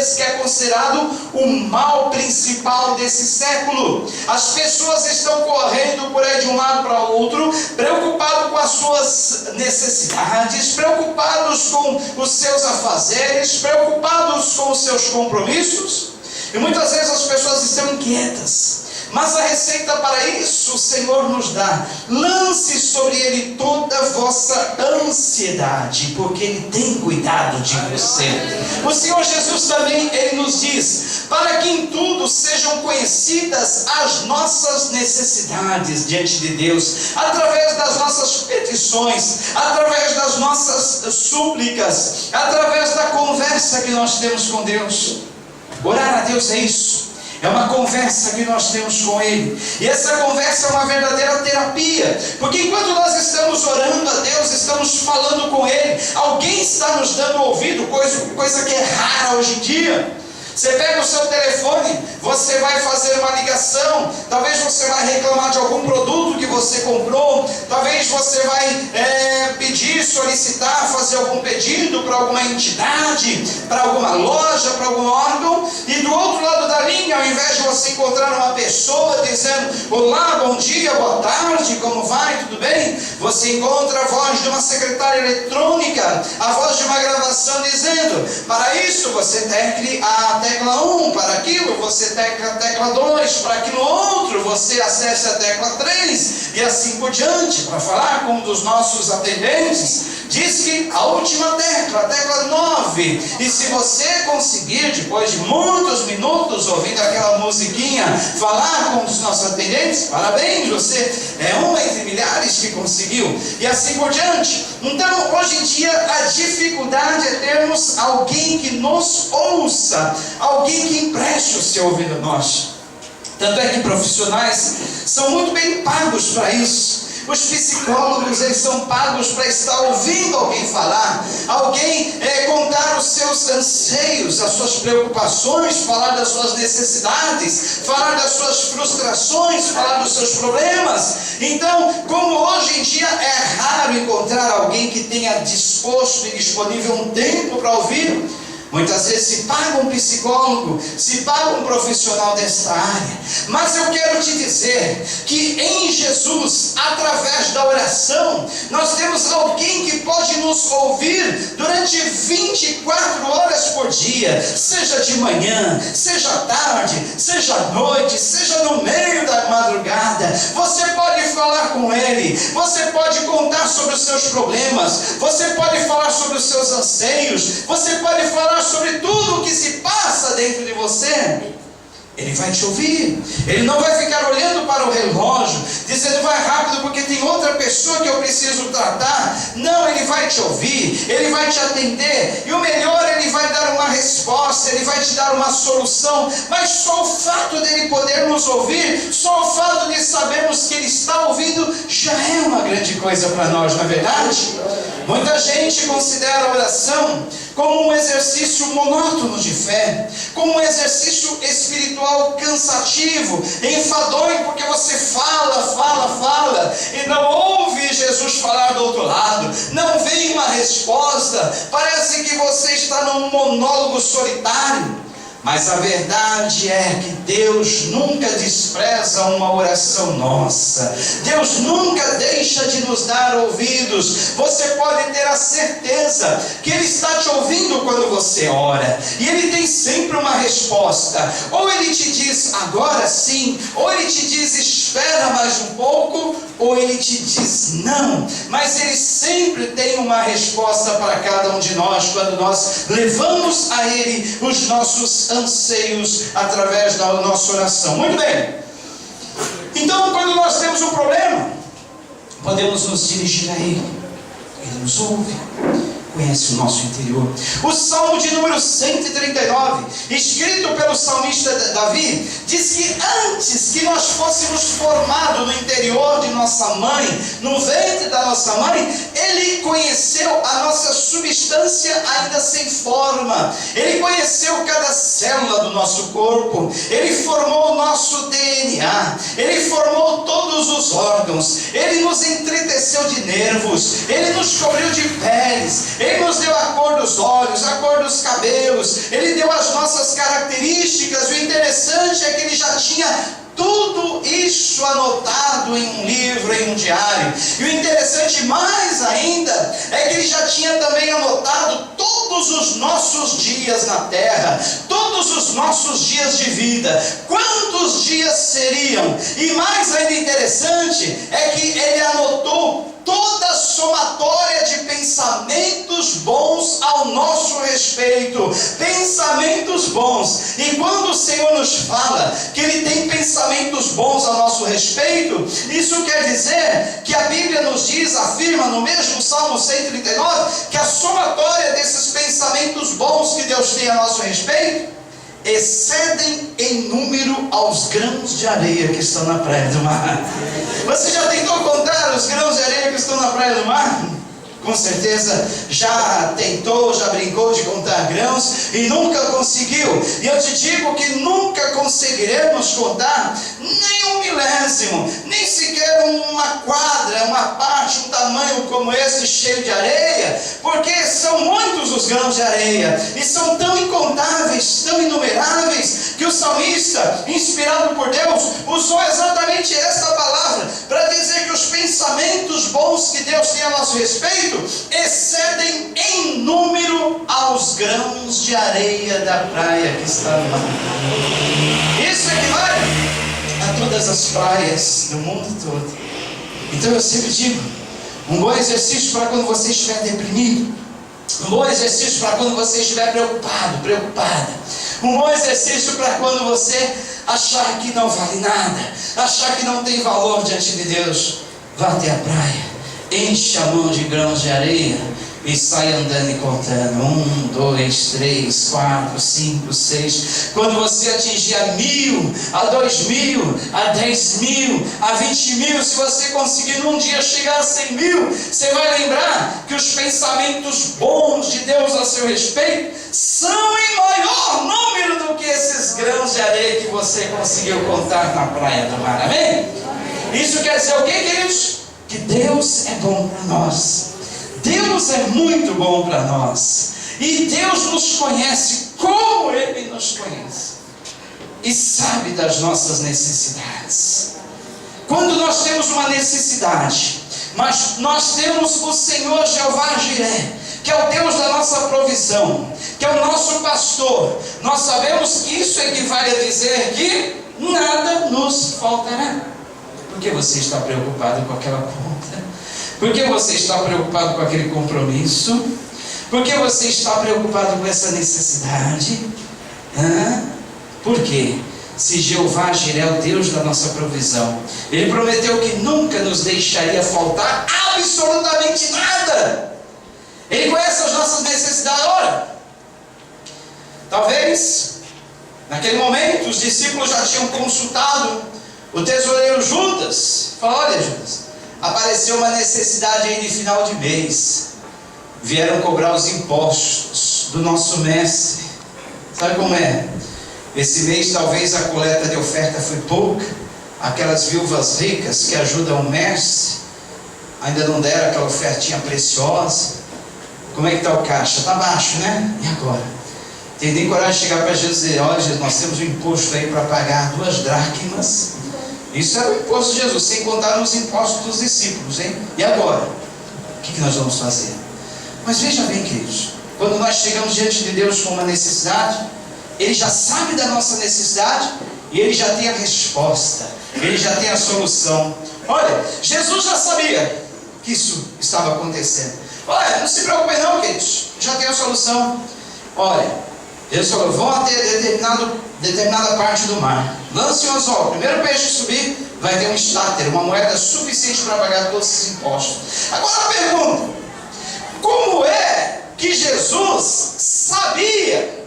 vezes que é considerado o mal principal desse século. As pessoas estão correndo por aí de um lado para o outro, preocupados com as suas necessidades, preocupados com os seus afazeres, preocupados com os seus compromissos, e muitas vezes as pessoas estão inquietas. Mas a receita para isso o Senhor nos dá: lance sobre Ele toda a vossa ansiedade, porque Ele tem cuidado de você. O Senhor Jesus também, Ele nos diz, para que em tudo sejam conhecidas as nossas necessidades diante de Deus, através das nossas petições, através das nossas súplicas, através da conversa que nós temos com Deus. Orar a Deus é isso. É uma conversa que nós temos com Ele. E essa conversa é uma verdadeira terapia. Porque enquanto nós estamos orando a Deus, estamos falando com Ele, alguém está nos dando ouvido, coisa que é rara hoje em dia. Você pega o seu telefone, você vai fazer uma ligação, talvez você vai reclamar de algum produto que você comprou, talvez você vai pedir, solicitar, fazer algum pedido para alguma entidade, para alguma loja, para algum órgão, e do outro lado da linha, ao invés de você encontrar uma pessoa dizendo: olá, bom dia, boa tarde, como vai, tudo bem? Você encontra a voz de uma secretária eletrônica, a voz de uma gravação dizendo: para isso você tecle a tecla 1, para aquilo você tecle a tecla 2, para aquilo outro você acesse a tecla 3, e assim por diante. Para falar com um dos nossos atendentes, diz que a última tecla, a tecla 9, e se você conseguir, depois de muitos minutos ouvindo aquela musiquinha, falar com os nossos atendentes, parabéns, você é um entre milhares que conseguiu, e assim por diante. Então, hoje em dia, a dificuldade é termos alguém que nos ouça, alguém que empreste o seu ouvido a nós. Tanto é que profissionais são muito bem pagos para isso. Os psicólogos, eles são pagos para estar ouvindo alguém falar, alguém contar os seus anseios, as suas preocupações, falar das suas necessidades, falar das suas frustrações, falar dos seus problemas. Então, como hoje em dia é raro encontrar alguém que tenha disposto e disponível um tempo para ouvir, muitas vezes se paga um psicólogo, se paga um profissional desta área. Mas eu quero te dizer que em Jesus, através da oração, nós temos alguém que pode nos ouvir durante 24 horas por dia, seja de manhã, seja à tarde, seja à noite, seja no meio da madrugada. Você pode falar com Ele, você pode contar sobre os seus problemas, você pode falar sobre os seus anseios, você pode falar sobre tudo o que se passa dentro de você. Ele vai te ouvir. Ele não vai ficar olhando para o relógio, dizendo: vai rápido porque tem outra pessoa que eu preciso tratar. Não, Ele vai te ouvir, Ele vai te atender, e o melhor, Ele vai dar uma resposta, Ele vai te dar uma solução. Mas só o fato dEle poder nos ouvir, só o fato de sabermos que Ele está ouvindo, já é uma grande coisa para nós, não é verdade? Muita gente considera a oração como um exercício monótono de fé, como um exercício espiritual cansativo, enfadonho, porque você fala, e não ouve Jesus falar do outro lado, não vem uma resposta, parece que você está num monólogo solitário. Mas a verdade é que Deus nunca despreza uma oração nossa. Deus nunca deixa de nos dar ouvidos. Você pode ter a certeza que Ele está te ouvindo quando você ora. E Ele tem sempre uma resposta. Ou Ele te diz agora sim, ou Ele te diz espera mais um pouco, ou Ele te diz não. Mas Ele sempre tem uma resposta para cada um de nós quando nós levamos a Ele os nossos anseios através da nossa oração. Muito bem. Então, quando nós temos um problema, podemos nos dirigir a Ele. Ele nos ouve, conhece o nosso interior. O Salmo de número 139, escrito pelo salmista Davi, diz que antes que nós fôssemos formados no interior de nossa mãe, no ventre da nossa mãe, Ele conheceu a nossa substância ainda sem forma. Ele conheceu cada célula do nosso corpo. Ele formou o nosso DNA. Ele formou todos os órgãos. Ele nos entreteceu de nervos. Ele nos cobriu de peles. Ele nos deu a cor dos olhos, a cor dos cabelos. Ele deu as nossas tinha tudo isso anotado em um livro, em um diário. E o interessante mais ainda é que ele já tinha também anotado todos os nossos dias na terra, todos os nossos dias de vida, quantos dias seriam. E mais ainda interessante é que ele anotou toda a somatória de pensamentos bons ao nosso respeito, pensamentos bons. E quando o Senhor nos fala que Ele tem pensamentos bons a nosso respeito, isso quer dizer que a Bíblia nos diz, afirma no mesmo Salmo 139, que a somatória desses pensamentos bons que Deus tem a nosso respeito excedem em número aos grãos de areia que estão na praia do mar. Você já tentou contar os grãos de areia que estão na praia do mar? Com certeza já tentou, já brincou de contar grãos e nunca conseguiu. E eu te digo que nunca conseguiremos contar nem 1/1000, nem sequer uma quadra, uma parte, um tamanho como esse cheio de areia, porque são muitos os grãos de areia e são tão incontáveis, tão inumeráveis, que o salmista, inspirado por Deus, usou exatamente esta palavra para dizer que os pensamentos bons que Deus tem a nosso respeito excedem em número aos grãos de areia da praia que está no mar. Isso equivale a todas as praias do mundo todo. Então eu sempre digo, um bom exercício para quando você estiver deprimido, um bom exercício para quando você estiver preocupado, preocupada, um bom exercício para quando você achar que não vale nada, achar que não tem valor diante de Deus. Vá até a praia, enche a mão de grãos de areia e sai andando e contando. 1, 2, 3, 4, 5, 6. Quando você atingir a 1000, a 2000, a 10.000, a 20.000, se você conseguir num dia chegar a 100.000, você vai lembrar que os pensamentos bons de Deus a seu respeito são em maior número do que esses grãos de areia que você conseguiu contar na praia do mar. Amém? Isso quer dizer o que, queridos? Que Deus é bom para nós. Deus é muito bom para nós. E Deus nos conhece como Ele nos conhece. E sabe das nossas necessidades. Quando nós temos uma necessidade, mas nós temos o Senhor Jeová Jiré, que é o Deus da nossa provisão, que é o nosso pastor, nós sabemos que isso equivale a dizer que nada nos faltará. Por que você está preocupado com aquela conta? Por que você está preocupado com aquele compromisso? Por que você está preocupado com essa necessidade? Por quê? Se Jeová Jiré é o Deus da nossa provisão, Ele prometeu que nunca nos deixaria faltar absolutamente nada. Ele conhece as nossas necessidades. Ora, talvez naquele momento os discípulos já tinham consultado o tesoureiro Judas. Falou: olha, Judas, apareceu uma necessidade aí de final de mês. Vieram cobrar os impostos do nosso mestre. Sabe como é? Esse mês talvez a coleta de oferta foi pouca. Aquelas viúvas ricas que ajudam o mestre ainda não deram aquela ofertinha preciosa. Como é que está o caixa? Está baixo, né? E agora? Tem nem coragem de chegar para Jesus e dizer: olha, Jesus, nós temos um imposto aí para pagar 2 dracmas. Isso era o imposto de Jesus, sem contar nos impostos dos discípulos, hein? E agora? O que nós vamos fazer? Mas veja bem, queridos, quando nós chegamos diante de Deus com uma necessidade, Ele já sabe da nossa necessidade e Ele já tem a resposta, Ele já tem a solução. Olha, Jesus já sabia que isso estava acontecendo. Olha, não se preocupe não, queridos, já tem a solução. Olha, Deus falou: vão até determinada parte do mar, lance o anzol, o primeiro peixe que subir vai ter um estáter, uma moeda suficiente para pagar todos esses impostos. Agora a pergunta: como é que Jesus sabia